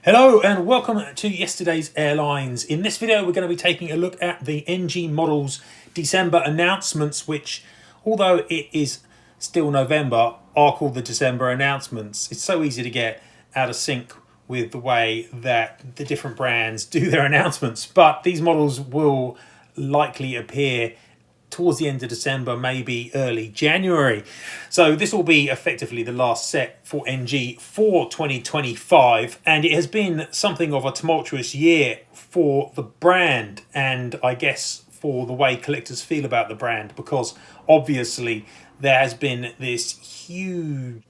Hello and welcome to yesterday's airlines. In this video we're going to be taking a look at the NG models December announcements, which although it is still November are called the December announcements. It's so easy to get out of sync with the way that the different brands do their announcements, but these models will likely appear towards the end of December, maybe early January. So this will be effectively the last set for NG for 2025, and it has been something of a tumultuous year for the brand, and I guess for the way collectors feel about the brand, because obviously there has been this huge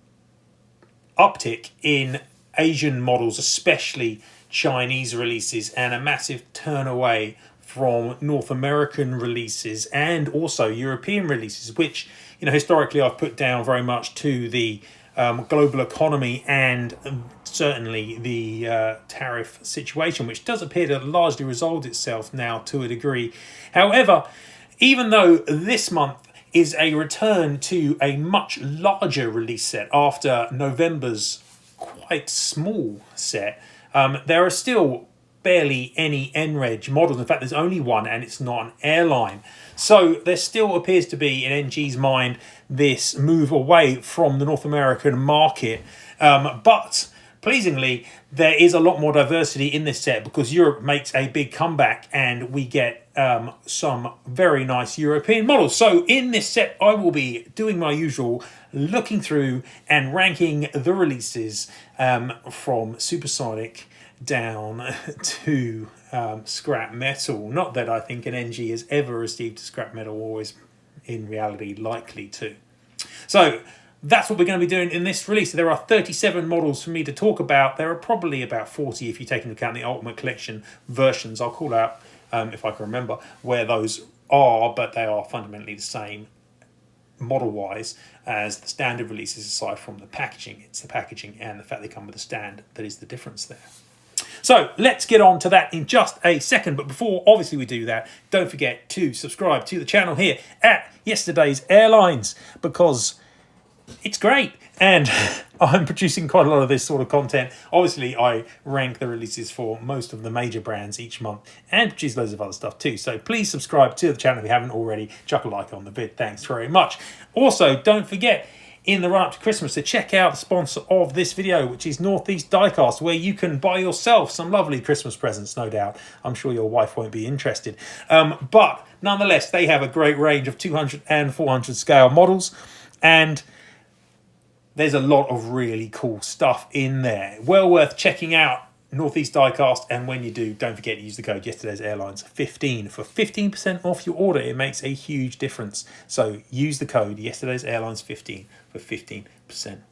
uptick in Asian models, especially Chinese releases, and a massive turn away from North American releases and also European releases, which, you know, historically I've put down very much to the global economy and certainly the tariff situation, which does appear to have largely resolved itself now to a degree. However, even though this month is a return to a much larger release set after November's quite small set, there are still barely any NREG models. In fact, there's only one, and it's not an airline. So there still appears to be, in NG's mind, this move away from the North American market. But pleasingly, there is a lot more diversity in this set because Europe makes a big comeback and we get some very nice European models. So in this set, I will be doing my usual looking through and ranking the releases from Supersonic down to scrap metal. Not that I think an NG has ever received a scrap metal, always in reality likely to. So that's what we're going to be doing in this release. There are 37 models for me to talk about. There are probably about 40 if you take into account the Ultimate Collection versions. I'll call out, if I can remember, where those are, but they are fundamentally the same model-wise as the standard releases, aside from the packaging. It's the packaging and the fact they come with a stand that is the difference there. So let's get on to that in just a second. But before, obviously, we do that, don't forget to subscribe to the channel here at Yesterday's Airlines, because it's great. And I'm producing quite a lot of this sort of content. Obviously, I rank the releases for most of the major brands each month and produce loads of other stuff too. So please subscribe to the channel if you haven't already. Chuck a like on the vid. Thanks very much. Also, don't forget, in the run-up to Christmas, to check out the sponsor of this video, which is Northeast Diecast, where you can buy yourself some lovely Christmas presents, no doubt. I'm sure your wife won't be interested. But nonetheless, they have a great range of 200 and 400 scale models, and there's a lot of really cool stuff in there. Well worth checking out Northeast Diecast, and when you do, don't forget to use the code Yesterday's Airlines 15 for 15% off your order. It makes a huge difference. So use the code Yesterday's Airlines 15 for 15%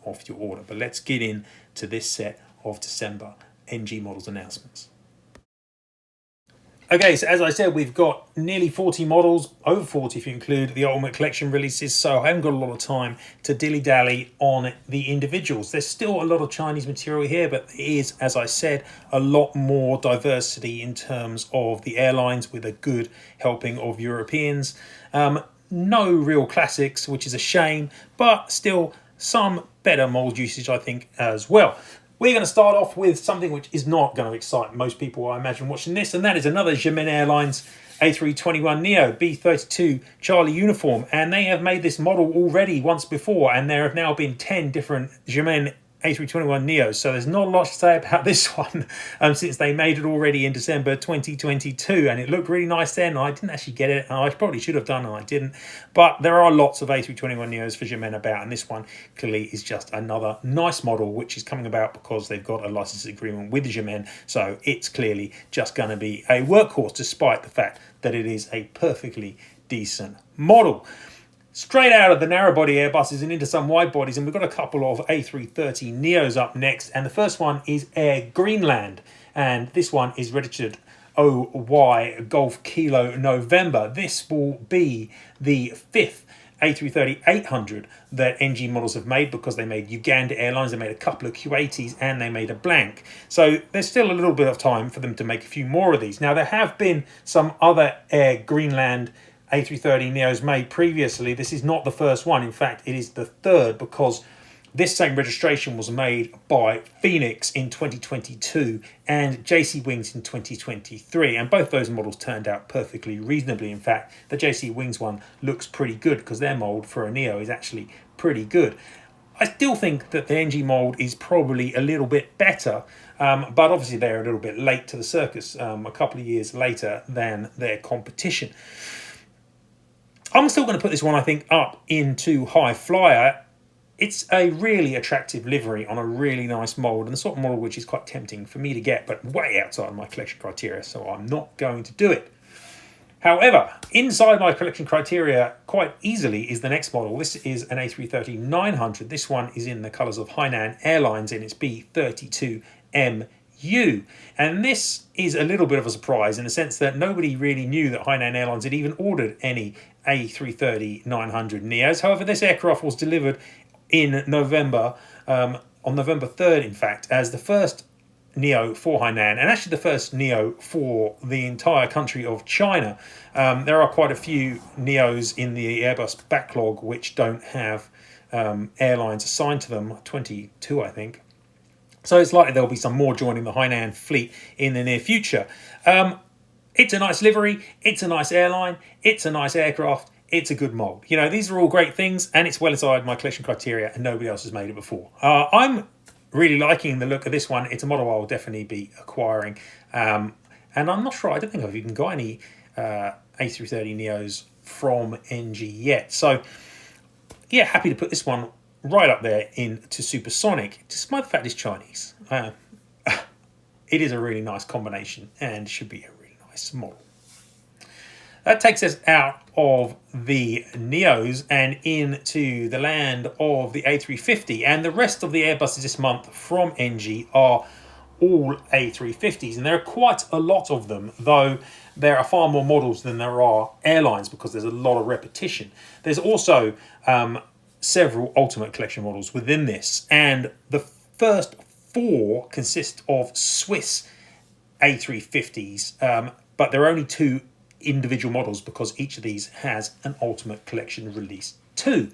off your order. But let's get into this set of December NG models announcements. Okay, so as I said, we've got nearly 40 models, over 40 if you include the Ultimate Collection releases, so I haven't got a lot of time to dilly-dally on the individuals. There's still a lot of Chinese material here, but there is, as I said, a lot more diversity in terms of the airlines, with a good helping of Europeans. No real classics, which is a shame, but still some better mold usage, I think, as well. We're going to start off with something which is not going to excite most people, I imagine, watching this, and that is another Xiamen Airlines A321neo B32 Charlie uniform. And they have made this model already once before, and there have now been 10 different Xiamen A321neos. So there's not a lot to say about this one since they made it already in December 2022, and it looked really nice then. I didn't actually get it, and I probably should have done, and I didn't. But there are lots of A321neos for Xiamen about, and this one clearly is just another nice model, which is coming about because they've got a license agreement with Xiamen. So it's clearly just going to be a workhorse, despite the fact that it is a perfectly decent model. Straight out of the narrow-body Airbuses and into some wide-bodies, and we've got a couple of A330neos up next, and the first one is Air Greenland, and this one is registered OY Golf Kilo November. This will be the fifth A330-800 that NG models have made, because they made Uganda Airlines, they made a couple of Q80s, and they made a blank. So there's still a little bit of time for them to make a few more of these. Now, there have been some other Air Greenland A330neos made previously. This is not the first one. In fact, it is the third, because This same registration was made by Phoenix in 2022 and JC Wings in 2023, and both those models turned out perfectly reasonably. In fact, the JC Wings one looks pretty good because their mould for a Neo is actually pretty good. I still think that the NG mould is probably a little bit better, but obviously they're a little bit late to the circus, a couple of years later than their competition. I'm still going to put this one, I think, up into High Flyer. It's a really attractive livery on a really nice mould, and the sort of model which is quite tempting for me to get, but way outside of my collection criteria, so I'm not going to do it. However, inside my collection criteria quite easily is the next model. This is an A330-900. This one is in the colours of Hainan Airlines and it's B32MU. And this is a little bit of a surprise in the sense that nobody really knew that Hainan Airlines had even ordered any A330-900 Neos. However, this aircraft was delivered in November, on November 3rd, in fact, as the first Neo for Hainan, and actually the first Neo for the entire country of China. There are quite a few Neos in the Airbus backlog which don't have airlines assigned to them, 22 I think. So it's likely there'll be some more joining the Hainan fleet in the near future. It's a nice livery, it's a nice airline, it's a nice aircraft, it's a good mould. You know, these are all great things and it's well inside my collection criteria and nobody else has made it before. I'm really liking the look of this one. It's a model I will definitely be acquiring. And I'm not sure, I don't think I've even got any A330 Neos from NG yet. So, yeah, happy to put this one right up there into Supersonic, despite the fact it's Chinese. It is a really nice combination and should be a really nice model. That takes us out of the Neos and into the land of the A350. And the rest of the Airbuses this month from NG are all A350s. And there are quite a lot of them, though there are far more models than there are airlines because there's a lot of repetition. There's also several Ultimate Collection models within this. And the first 4 consist of Swiss A350s, but there are only 2 individual models because each of these has an Ultimate Collection release too.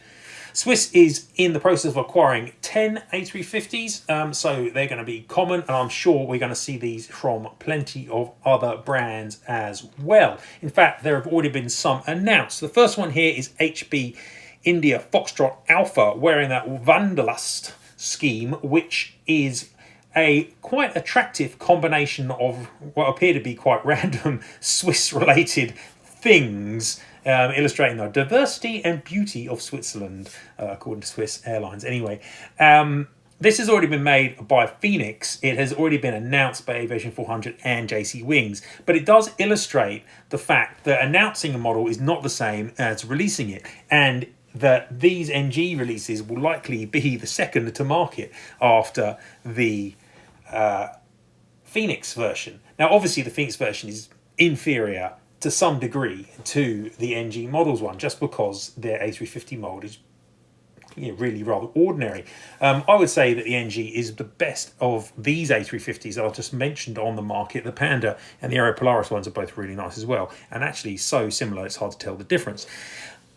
Swiss is in the process of acquiring 10 A350s, so they're going to be common, and I'm sure we're going to see these from plenty of other brands as well. In fact, there have already been some announced. The first one here is HB India Foxtrot Alpha wearing that Wanderlust scheme, which is a quite attractive combination of what appear to be quite random Swiss-related things, illustrating the diversity and beauty of Switzerland, according to Swiss Airlines. Anyway, this has already been made by Phoenix. It has already been announced by Aviation 400 and JC Wings, but it does illustrate the fact that announcing a model is not the same as releasing it, and that these NG releases will likely be the second to market after the Phoenix version. Now, obviously, the Phoenix version is inferior to some degree to the NG models one, just because their A350 mold is really rather ordinary. I would say that the NG is the best of these A350s that I've just mentioned on the market. The Panda and the Aero Polaris ones are both really nice as well, and actually so similar it's hard to tell the difference.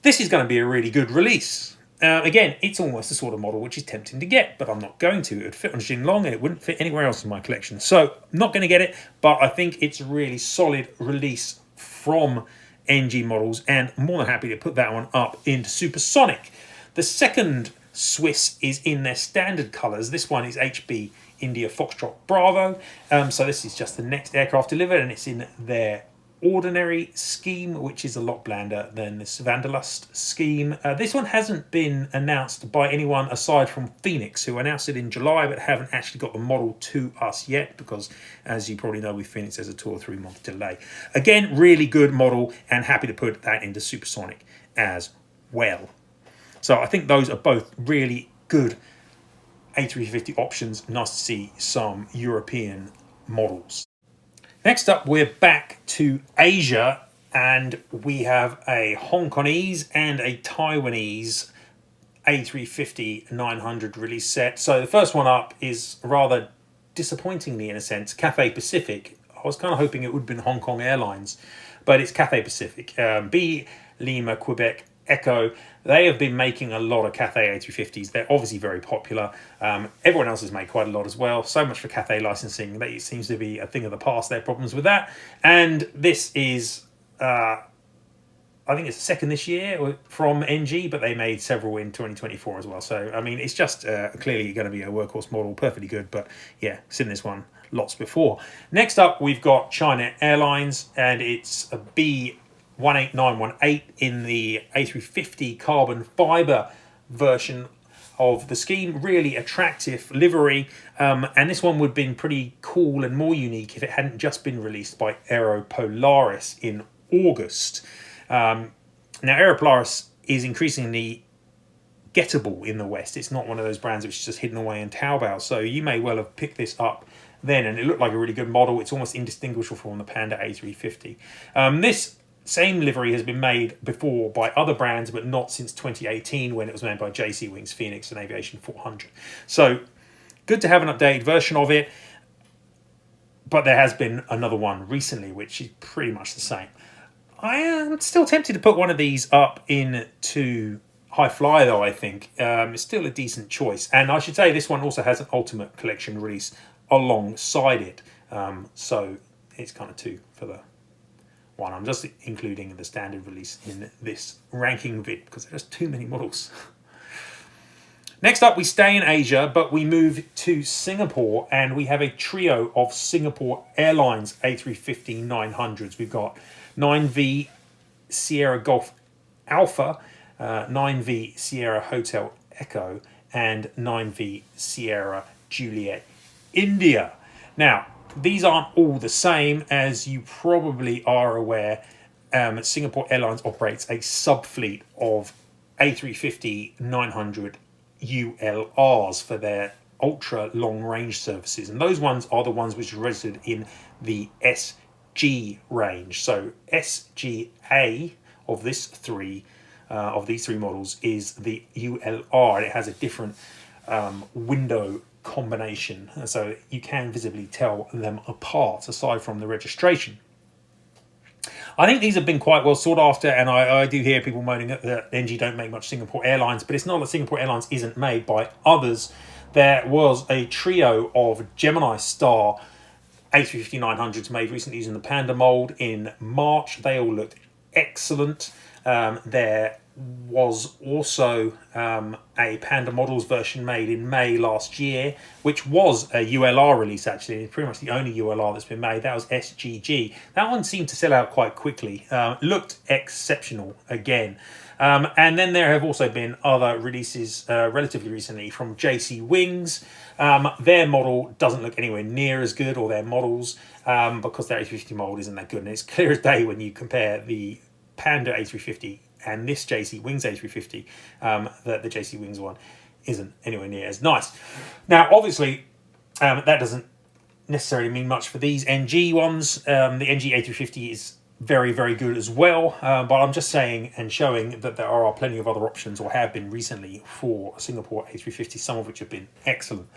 This is going to be a really good release. Again, it's almost the sort of model which is tempting to get, but I'm not going to. It would fit on Jinlong and it wouldn't fit anywhere else in my collection. So, I'm not going to get it, but I think it's a really solid release from NG models, and more than happy to put that one up into Supersonic. The second Swiss is in their standard colours. This one is HB India Foxtrot Bravo. So this is just the next aircraft delivered, and it's in their ordinary scheme, which is a lot blander than this Wanderlust scheme. This one hasn't been announced by anyone aside from Phoenix, who announced it in July but haven't actually got the model to us yet because, as you probably know, with Phoenix there's a 2 or 3 month delay. Again, really good model, and happy to put that into Supersonic as well. So I think those are both really good A350 options. Nice to see some European models. Next up, we're back to Asia, and we have a Hong Kongese and a Taiwanese A350-900 release set. So the first one up is rather disappointingly, in a sense, Cathay Pacific. I was kind of hoping it would have been Hong Kong Airlines, but it's Cathay Pacific. B Lima Quebec Echo. They have been making a lot of Cathay A350s. They're obviously very popular. Everyone else has made quite a lot as well. So much for Cathay licensing. It seems to be a thing of the past. There are problems with that. And this is, I think it's the second this year from NG, but they made several in 2024 as well. So, I mean, it's just clearly going to be a workhorse model. Perfectly good. But yeah, seen this one lots before. Next up, we've got China Airlines, and it's a B18918 in the A350 carbon fibre version of the scheme. Really attractive livery, and this one would have been pretty cool and more unique if it hadn't just been released by Aeropolaris in August. Now, Aeropolaris is increasingly gettable in the West. It's not one of those brands which is just hidden away in Taobao, so you may well have picked this up then, and it looked like a really good model. It's almost indistinguishable from the Panda A350. This same livery has been made before by other brands, but not since 2018 when it was made by JC Wings, Phoenix and Aviation 400. So good to have an updated version of it, but there has been another one recently which is pretty much the same. I am still tempted to put one of these up into High Fly though, I think. It's still a decent choice. And I should say this one also has an Ultimate Collection release alongside it. So it's kind of two for the one. I'm just including the standard release in this ranking vid because there's just too many models. Next up, we stay in Asia, but we move to Singapore, and we have a trio of Singapore Airlines A350-900s. We've got 9V Sierra Golf Alpha, 9V Sierra Hotel Echo, and 9V Sierra Juliet India. Now, these aren't all the same. As you probably are aware, Singapore Airlines operates a sub-fleet of A350-900 ULRs for their ultra long range services, and those ones are the ones which are registered in the SG range. So SGA of these three models is the ULR, and it has a different window combination, so you can visibly tell them apart aside from the registration. I think these have been quite well sought after, and I do hear people moaning that NG don't make much Singapore Airlines, but it's not that Singapore Airlines isn't made by others. There was a trio of Gemini Star A350-900s made recently using the Panda mould in March. They all looked excellent. There was also a Panda Models version made in May last year, which was a ULR release actually. It's pretty much the only ULR that's been made. That was SGG. That one seemed to sell out quite quickly. Looked exceptional again. And then there have also been other releases relatively recently from JC Wings. Their model doesn't look anywhere near as good, or their models, because their A350 mold isn't that good. And it's clear as day when you compare the Panda A350 and this JC Wings A350, that the JC Wings one isn't anywhere near as nice. Now, obviously, that doesn't necessarily mean much for these NG ones. The NG A350 is very, very good as well, but I'm just saying and showing that there are plenty of other options, or have been recently, for Singapore A350, some of which have been excellent.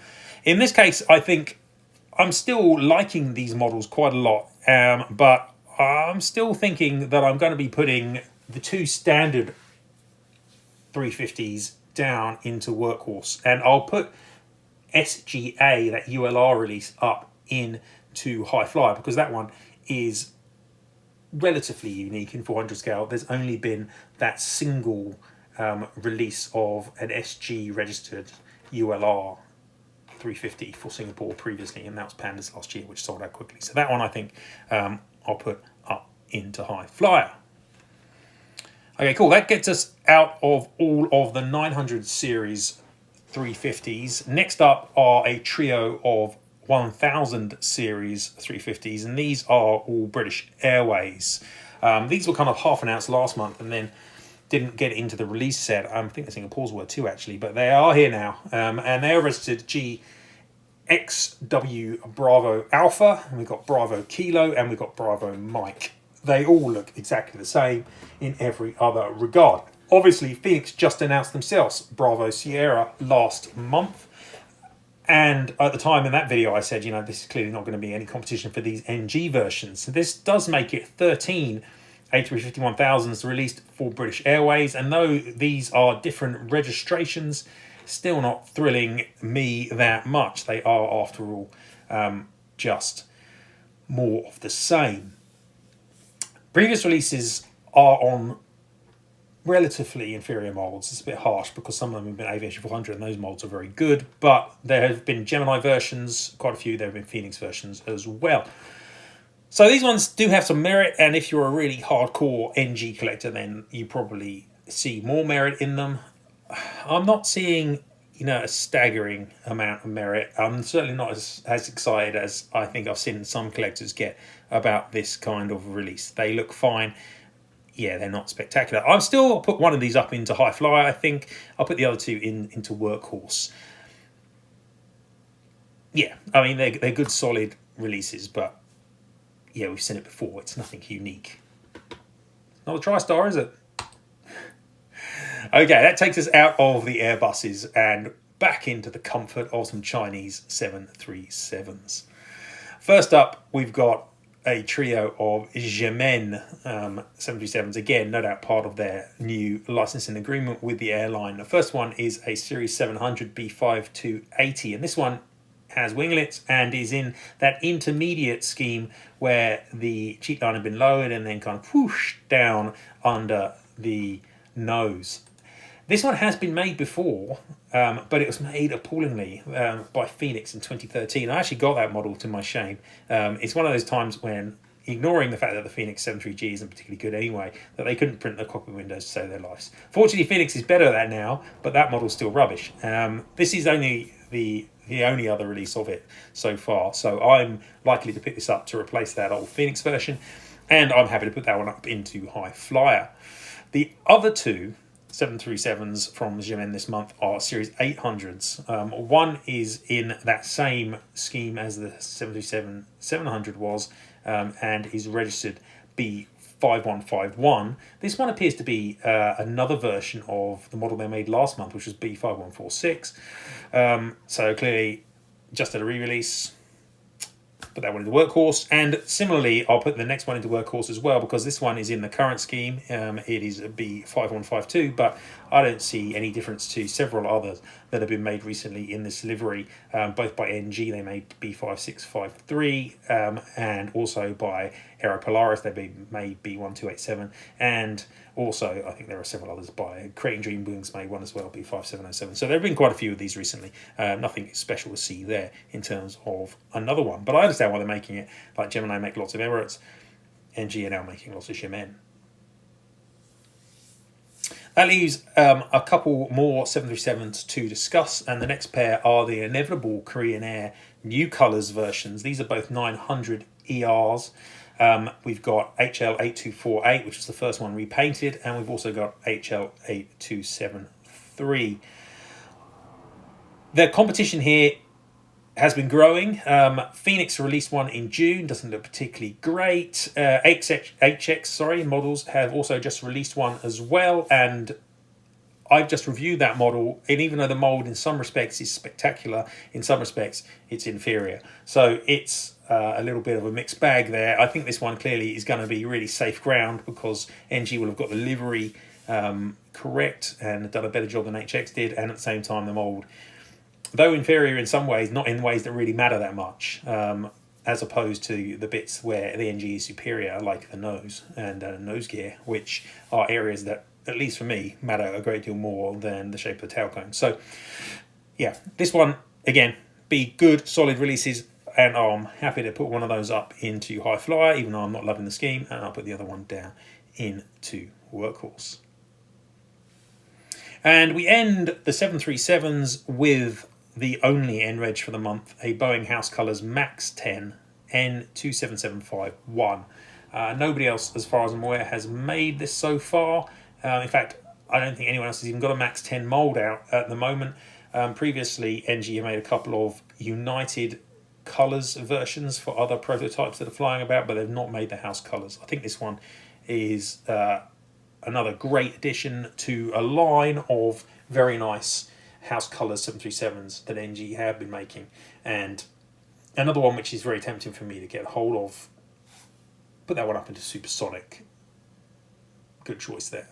In this case, I think I'm still liking these models quite a lot, but I'm still thinking that I'm going to be putting the two standard 350s down into Workhorse, and I'll put SGA, that ULR release, up into High Flyer, because that one is relatively unique in 400 scale. There's only been that single release of an SG registered ULR 350 for Singapore previously, and that was Pandas last year, which sold out quickly. So that one I think I'll put up into High Flyer. Okay, cool. That gets us out of all of the 900 series 350s. Next up are a trio of 1000 series 350s, and these are all British Airways. These were kind of half announced last month and then didn't get into the release set. I think the Singapore's were too, actually, but they are here now, and they are registered GXW Bravo Alpha, and we've got Bravo Kilo, and we've got Bravo Mike. They all look exactly the same in every other regard. Obviously, Phoenix just announced themselves Bravo Sierra last month, and at the time in that video I said, this is clearly not going to be any competition for these NG versions. So this does make it 13 A350-1000s released for British Airways, and though these are different registrations, still not thrilling me that much. They are, after all, just more of the same. Previous releases are on relatively inferior molds. It's a bit harsh because some of them have been Aviation 400 and those molds are very good, but there have been Gemini versions, quite a few. There have been Phoenix versions as well. So these ones do have some merit, and if you're a really hardcore NG collector, then you probably see more merit in them. I'm not seeing, a staggering amount of merit. I'm certainly not as excited as I think I've seen some collectors get about this kind of release. They look fine. Yeah, they're not spectacular. I'll still put one of these up into High Flyer, I think. I'll put the other two into Workhorse. Yeah, I mean, they're good, solid releases, but yeah, we've seen it before. It's nothing unique. Not a TriStar, is it? Okay, that takes us out of the Airbuses and back into the comfort of some Chinese 737s. First up, we've got a trio of Xiamen 737s. Again, no doubt part of their new licensing agreement with the airline. The first one is a Series 700 B5280, and this one has winglets and is in that intermediate scheme where the cheek line had been lowered and then kind of whooshed down under the nose. This one has been made before, but it was made appallingly by Phoenix in 2013. I actually got that model, to my shame. It's one of those times when, ignoring the fact that the Phoenix 73G isn't particularly good anyway, that they couldn't print the cockpit windows to save their lives. Fortunately, Phoenix is better at that now, but that model's still rubbish. This is only the only other release of it so far, so I'm likely to pick this up to replace that old Phoenix version, and I'm happy to put that one up into High Flyer. The other two 737s from Xiamen this month are Series 800s. One is in that same scheme as the 737-700 was, and is registered B5151. This one appears to be another version of the model they made last month, which was B5146. So clearly just at a re-release. Put that one into Workhorse, and similarly I'll put the next one into Workhorse as well, because this one is in the current scheme. It is a B5152, but I don't see any difference to several others that have been made recently in this livery, both by NG. They made B5653, and also by Aero Polaris they made B1287, and also I think there are several others by Creating Dream Wings made one as well, B5707. So there have been quite a few of these recently. Nothing special to see there in terms of another one, but I understand why they're making it. Like Gemini make lots of Emirates, NG are now making lots of Xiamen. That leaves a couple more 737s to discuss, and the next pair are the inevitable Korean Air New Colours versions. These are both 900 ERs. We've got HL8248, which is the first one repainted, and we've also got HL8273. The competition here has been growing. Phoenix released one in June, doesn't look particularly great. HX models have also just released one as well, and I've just reviewed that model, and even though the mold in some respects is spectacular, in some respects it's inferior. So it's a little bit of a mixed bag there. I think this one clearly is going to be really safe ground because NG will have got the livery correct and done a better job than HX did, and at the same time the mold, though inferior in some ways, not in ways that really matter that much, as opposed to the bits where the NG is superior, like the nose and nose gear, which are areas that, at least for me, matter a great deal more than the shape of the tail cone. So, yeah, this one, again, be good, solid releases, and I'm happy to put one of those up into High Flyer, even though I'm not loving the scheme, and I'll put the other one down into Workhorse. And we end the 737s with the only NREG for the month, a Boeing House Colors MAX 10 N27751. Nobody else, as far as I'm aware, has made this so far. In fact, I don't think anyone else has even got a MAX 10 mould out at the moment. Previously, NG have made a couple of United Colours versions for other prototypes that are flying about, but they've not made the House Colours. I think this one is another great addition to a line of very nice House Colours 737s that NG have been making, and another one which is very tempting for me to get hold of. Put that one up into Supersonic. good choice there.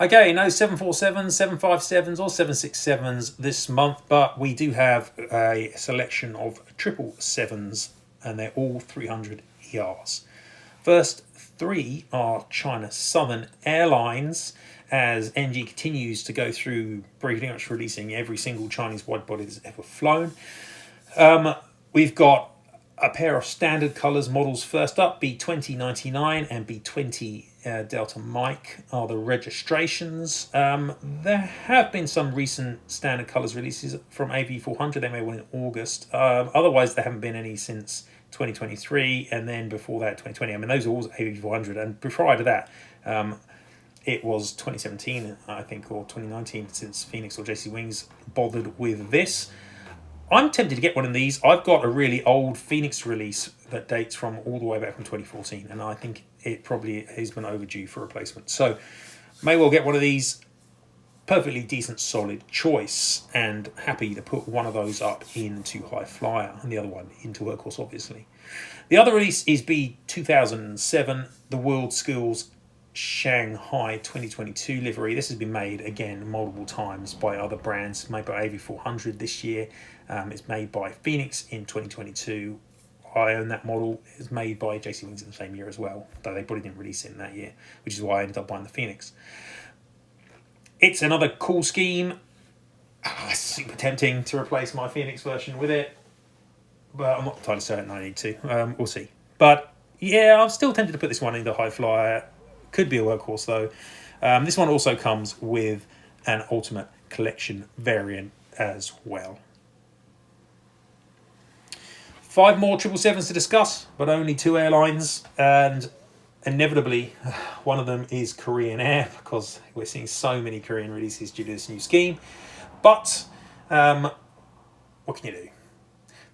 Okay, no 747s, 757s or 767s this month, but we do have a selection of 777s, and they're all 300 ERs. First three are China Southern Airlines, as NG continues to go through pretty much releasing every single Chinese wide-body that's ever flown. We've got a pair of standard colours models first up. B2099 and B20 Delta Mike are the registrations. There have been some recent standard colours releases from AV400. They may one in August. Otherwise, there haven't been any since 2023, and then before that 2020. I mean, those are all AV400, and prior to that it was 2017, I think, or 2019, since Phoenix or JC Wings bothered with this. I'm tempted to get one of these. I've got a really old Phoenix release that dates from all the way back from 2014, and I think it probably has been overdue for replacement. So may well get one of these. Perfectly decent, solid choice, and happy to put one of those up into High Flyer and the other one into Workhorse, obviously. The other release is B2007, the World Skills Shanghai 2022 livery. This has been made again multiple times by other brands, made by AV400 this year. It's made by Phoenix in 2022. I own that model. It's made by JC Wings in the same year as well, though they probably didn't release it in that year, which is why I ended up buying the Phoenix. It's another cool scheme. Super tempting to replace my Phoenix version with it, but I'm not entirely certain I need to. We'll see. But yeah, I'm still tempted to put this one into High Flyer. Could be a Workhorse though. This one also comes with an Ultimate Collection variant as well. 5 more 777s to discuss, but only 2 airlines, and inevitably one of them is Korean Air, because we're seeing so many Korean releases due to this new scheme. But what can you do?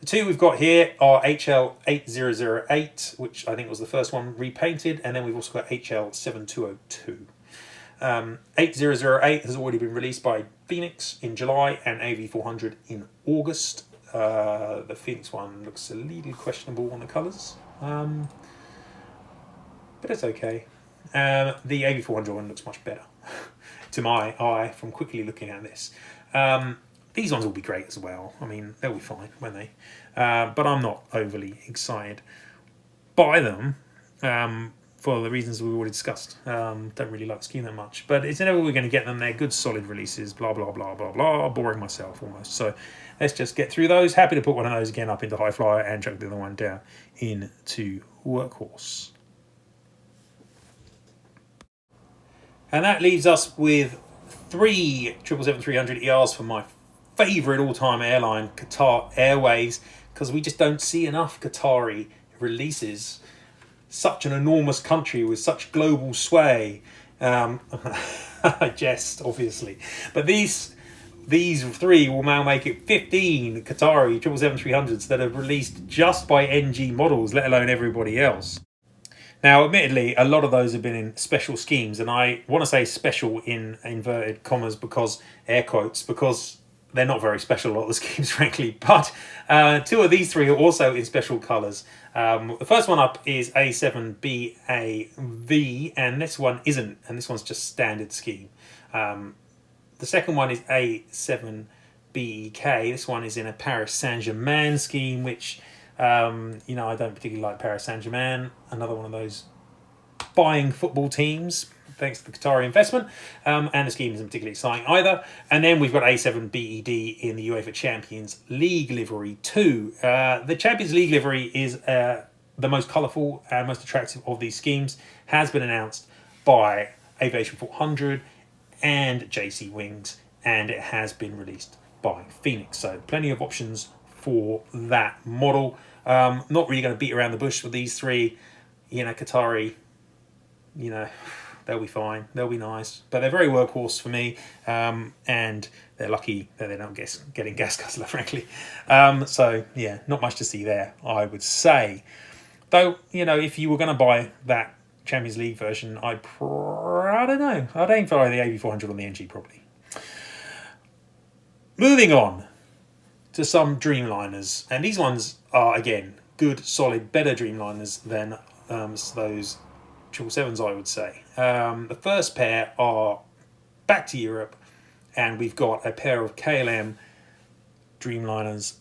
The 2 we've got here are HL8008, which I think was the first one repainted, and then we've also got HL7202. 8008 has already been released by Phoenix in July and AV400 in August. The Phoenix one looks a little questionable on the colours, but it's okay. The AV400 one looks much better to my eye from quickly looking at this. These ones will be great as well. I mean, they'll be fine, won't they? But I'm not overly excited by them for the reasons we already discussed. Don't really like the scheme that much, but it's never we're going to get them. They're good, solid releases. Blah blah blah blah blah. Boring myself almost. So let's just get through those. Happy to put one of those again up into High Flyer and chuck the other one down into Workhorse. And that leaves us with 3 777-300 ERs for my favourite all-time airline, Qatar Airways, because we just don't see enough Qatari releases. Such an enormous country with such global sway. I jest, obviously. But these 3 will now make it 15 Qatari 777-300s that are released just by NG models, let alone everybody else. Now, admittedly, a lot of those have been in special schemes, and I want to say special in inverted commas because air quotes, because they're not very special, a lot of the schemes, frankly. But 2 of these 3 are also in special colours. The first one up is A7BAV, and this one isn't, and this one's just standard scheme. The second one is A7BEK. This one is in a Paris Saint-Germain scheme, which, I don't particularly like Paris Saint-Germain. Another one of those buying football teams, thanks to the Qatari investment, and the scheme isn't particularly exciting either. And then we've got A7BED in the UEFA Champions League livery too. The Champions League livery is the most colourful and most attractive of these schemes, has been announced by Aviation 400 and JC Wings, and it has been released by Phoenix. So plenty of options for that model. Not really going to beat around the bush with these 3. Qatari, they'll be fine. They'll be nice. But they're very Workhorse for me. And they're lucky that they don't get in gas guzzler, frankly. So, yeah, not much to see there, I would say. Though, if you were going to buy that Champions League version, I don't know. I'd aim for the AV400 on the NG, probably. Moving on to some Dreamliners. And these ones are, again, good, solid, better Dreamliners than those 777s, I would say. The first pair are back to Europe, and we've got a pair of KLM Dreamliners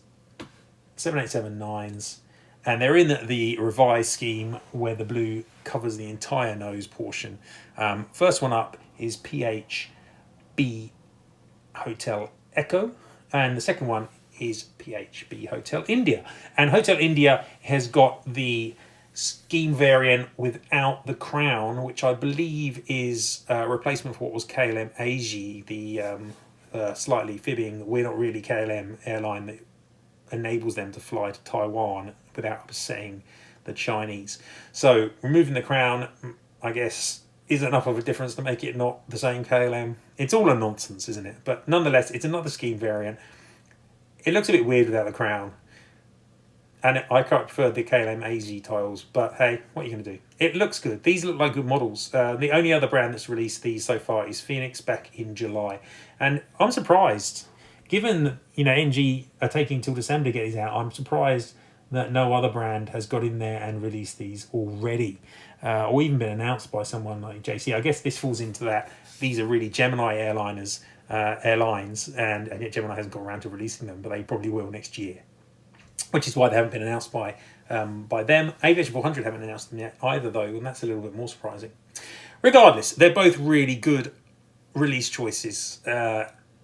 787-9s, and they're in the revised scheme where the blue covers the entire nose portion. First one up is PHB Hotel Echo, and the second one is PHB Hotel India. And Hotel India has got the scheme variant without the crown, which I believe is a replacement for what was KLM Asia, the slightly fibbing, we're not really KLM airline that enables them to fly to Taiwan without upsetting the Chinese. So removing the crown, I guess, is enough of a difference to make it not the same KLM. It's all a nonsense, isn't it? But nonetheless, it's another scheme variant. It looks a bit weird without the crown, and I quite prefer the KLM AZ tiles, but hey, what are you going to do? It looks good. These look like good models. The only other brand that's released these so far is Phoenix back in July, and I'm surprised, given NG are taking till December to get these out. I'm surprised that no other brand has got in there and released these already, or even been announced by someone like JC. I guess this falls into that. These are really Gemini airlines, and yet Gemini hasn't got around to releasing them, but they probably will next year, which is why they haven't been announced by them. Aviation 400 haven't announced them yet either, though, and that's a little bit more surprising. Regardless, they're both really good release choices.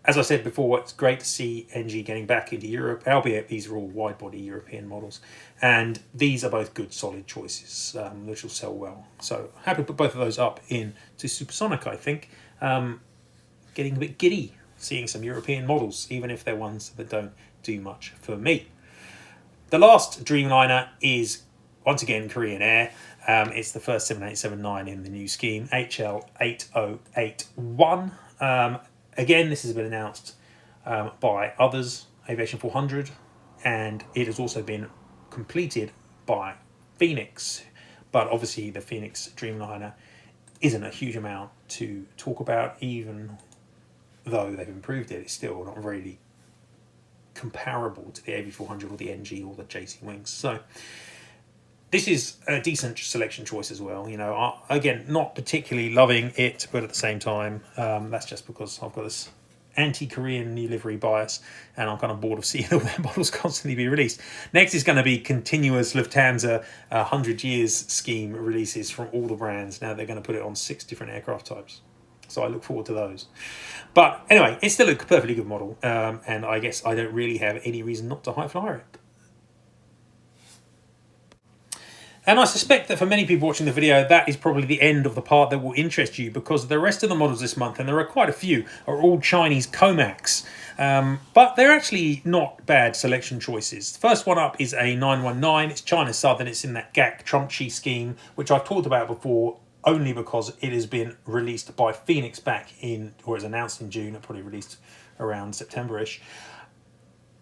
As I said before, it's great to see NG getting back into Europe, albeit these are all wide-body European models. And these are both good, solid choices, which will sell well. So happy to put both of those up into Supersonic, I think. Getting a bit giddy seeing some European models, even if they're ones that don't do much for me. The last Dreamliner is, once again, Korean Air. It's the first 787-9 in the new scheme, HL8081. Again, this has been announced by others, Aviation 400, and it has also been completed by Phoenix. But obviously the Phoenix Dreamliner isn't a huge amount to talk about, even though they've improved it. It's still not really comparable to the AV400 or the NG or the JC Wings. So this is a decent selection choice as well. Again, not particularly loving it, but at the same time, that's just because I've got this anti-Korean new livery bias, and I'm kind of bored of seeing all their models constantly be released. Next is going to be continuous Lufthansa 100 years scheme releases from all the brands. Now they're going to put it on 6 different aircraft types. So I look forward to those. But anyway, it's still a perfectly good model, and I guess I don't really have any reason not to high flyer it. And I suspect that for many people watching the video, that is probably the end of the part that will interest you, because the rest of the models this month, and there are quite a few, are all Chinese COMACs. But they're actually not bad selection choices. The first one up is a 919. It's China Southern. It's in that GAC Trump-Chi scheme, which I've talked about before, only because it has been released by Phoenix back in, or is announced in June, it probably released around September-ish.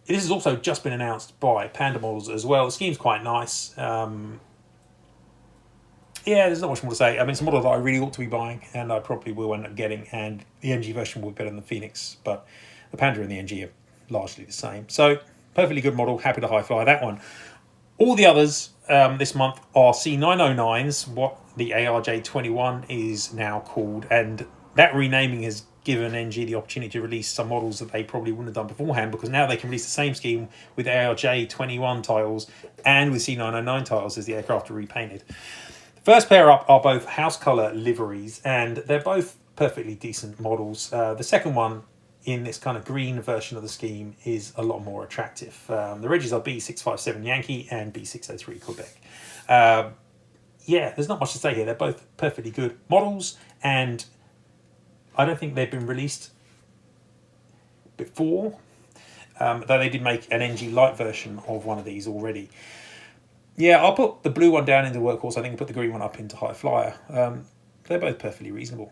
This has also just been announced by Panda Models as well. The scheme's quite nice. Yeah, there's not much more to say. I mean, it's a model that I really ought to be buying, and I probably will end up getting, and the NG version will be better than the Phoenix, but the Panda and the NG are largely the same. So, perfectly good model, happy to high fly that one. All the others this month are C909s, what the ARJ21 is now called, and that renaming has given NG the opportunity to release some models that they probably wouldn't have done beforehand, because now they can release the same scheme with ARJ21 tiles and with C909 tiles as the aircraft are repainted. First pair up are both house colour liveries, and they're both perfectly decent models. The second one, in this kind of green version of the scheme, is a lot more attractive. The Regis are B657 Yankee and B603 Quebec. Yeah, there's not much to say here. They're both perfectly good models, and I don't think they've been released before, though they did make an NG light version of one of these already. Yeah, I'll put the blue one down into Workhorse. I think I'll put the green one up into High Flyer. They're both perfectly reasonable.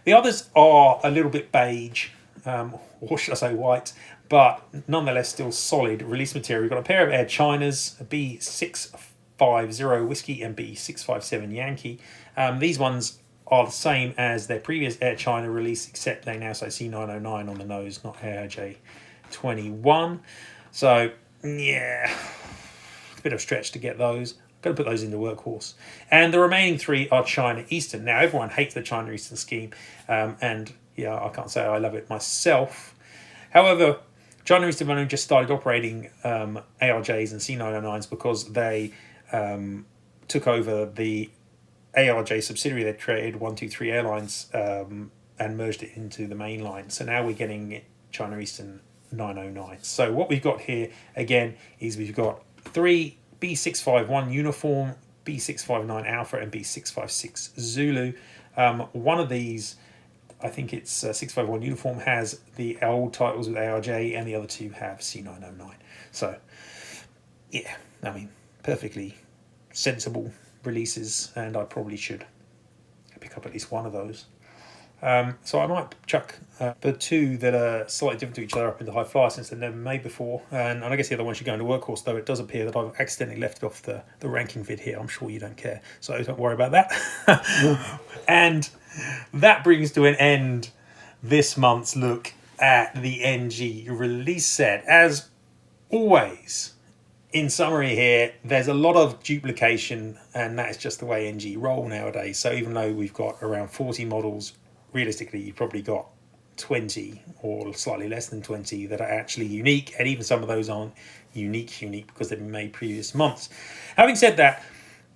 The others are a little bit beige, or should I say white, but nonetheless still solid release material. We've got a pair of Air Chinas, a B650 Whiskey and B657 Yankee. These ones are the same as their previous Air China release, except they now say C909 on the nose, not ARJ21. So, yeah, bit of a stretch to get those. I'm going to put those in the workhorse. And the remaining 3 are China Eastern. Now, everyone hates the China Eastern scheme, and yeah, I can't say I love it myself. However, China Eastern only just started operating ARJs and C909s because they took over the ARJ subsidiary they created, 123 Airlines, and merged it into the main line. So now we're getting China Eastern 909. So what we've got here again is we've got 3 B651 uniform, B659 Alpha, and B656 Zulu. One of these, I think it's 651 uniform, has the old titles with ARJ, and the other 2 have C909. So yeah, I mean, perfectly sensible releases, and I probably should pick up at least one of those. So I might chuck the 2 that are slightly different to each other up into high flyer, since they've never made before, and I guess the other one should go into workhorse, though it does appear that I've accidentally left off the ranking vid here. I'm sure you don't care, so don't worry about that. And that brings to an end this month's look at the NG release set. As always, in summary here, there's a lot of duplication, and that is just the way NG roll nowadays. So even though we've got around 40 models, realistically you've probably got 20 or slightly less than 20 that are actually unique, and even some of those aren't unique because they've been made previous months. Having said that,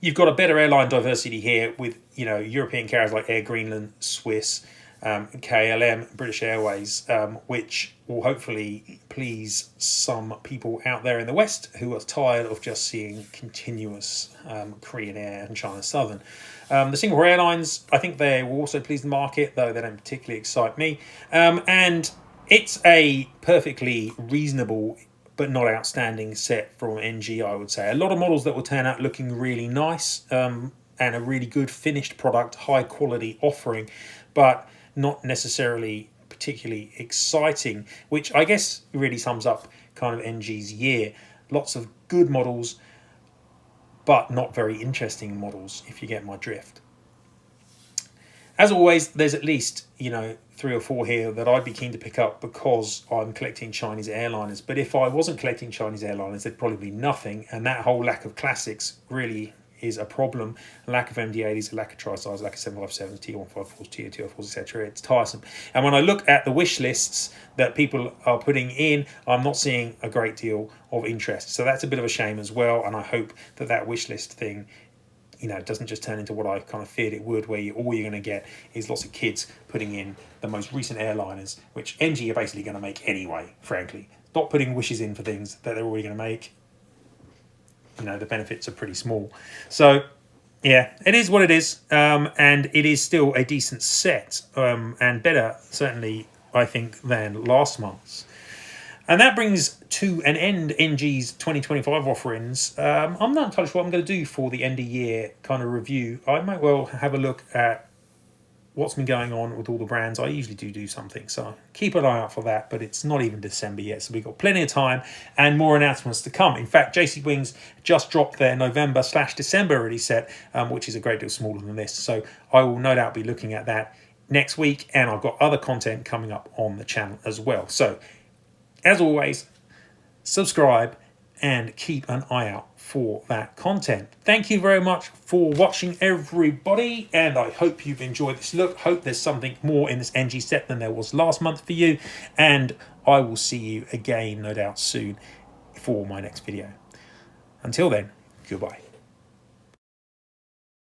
you've got a better airline diversity here with, you know, European carriers like Air Greenland, Swiss, KLM, British Airways, which will hopefully please some people out there in the West who are tired of just seeing continuous Korean Air and China Southern. The Singapore Airlines, I think they will also please the market, though they don't particularly excite me. And it's a perfectly reasonable but not outstanding set from NG, I would say. A lot of models that will turn out looking really nice, and a really good finished product, high quality offering, but not necessarily particularly exciting, which I guess really sums up kind of NG's year. Lots of good models, but not very interesting models, if you get my drift. As always, there's at least, you know, 3 or 4 here that I'd be keen to pick up because I'm collecting Chinese airliners. But if I wasn't collecting Chinese airliners, there'd probably be nothing, and that whole lack of classics really is a problem. A lack of MD-80s, a lack of tri-stars, a lack of 757s, T154s, T204s, etc. It's tiresome. And when I look at the wish lists that people are putting in, I'm not seeing a great deal of interest. So that's a bit of a shame as well. And I hope that that wish list thing, you know, doesn't just turn into what I kind of feared it would, where all you're going to get is lots of kids putting in the most recent airliners, which NG are basically going to make anyway, frankly. Not putting wishes in for things that they're already going to make. You know, the benefits are pretty small. So yeah, it is what it is, and it is still a decent set, and better certainly I think than last month's. And that brings to an end NG's 2025 offerings. I'm not entirely sure what I'm going to do for the end of year kind of review. I might well have a look at what's been going on with all the brands. I usually do something, so keep an eye out for that, but it's not even December yet, so we've got plenty of time and more announcements to come. In fact, JC Wings just dropped their November/December release set, which is a great deal smaller than this, so I will no doubt be looking at that next week, and I've got other content coming up on the channel as well. So as always, subscribe and keep an eye out for that content. Thank you very much for watching, everybody, and I hope you've enjoyed this look. Hope there's something more in this NG set than there was last month for you, and I will see you again, no doubt, soon for my next video. Until then, goodbye.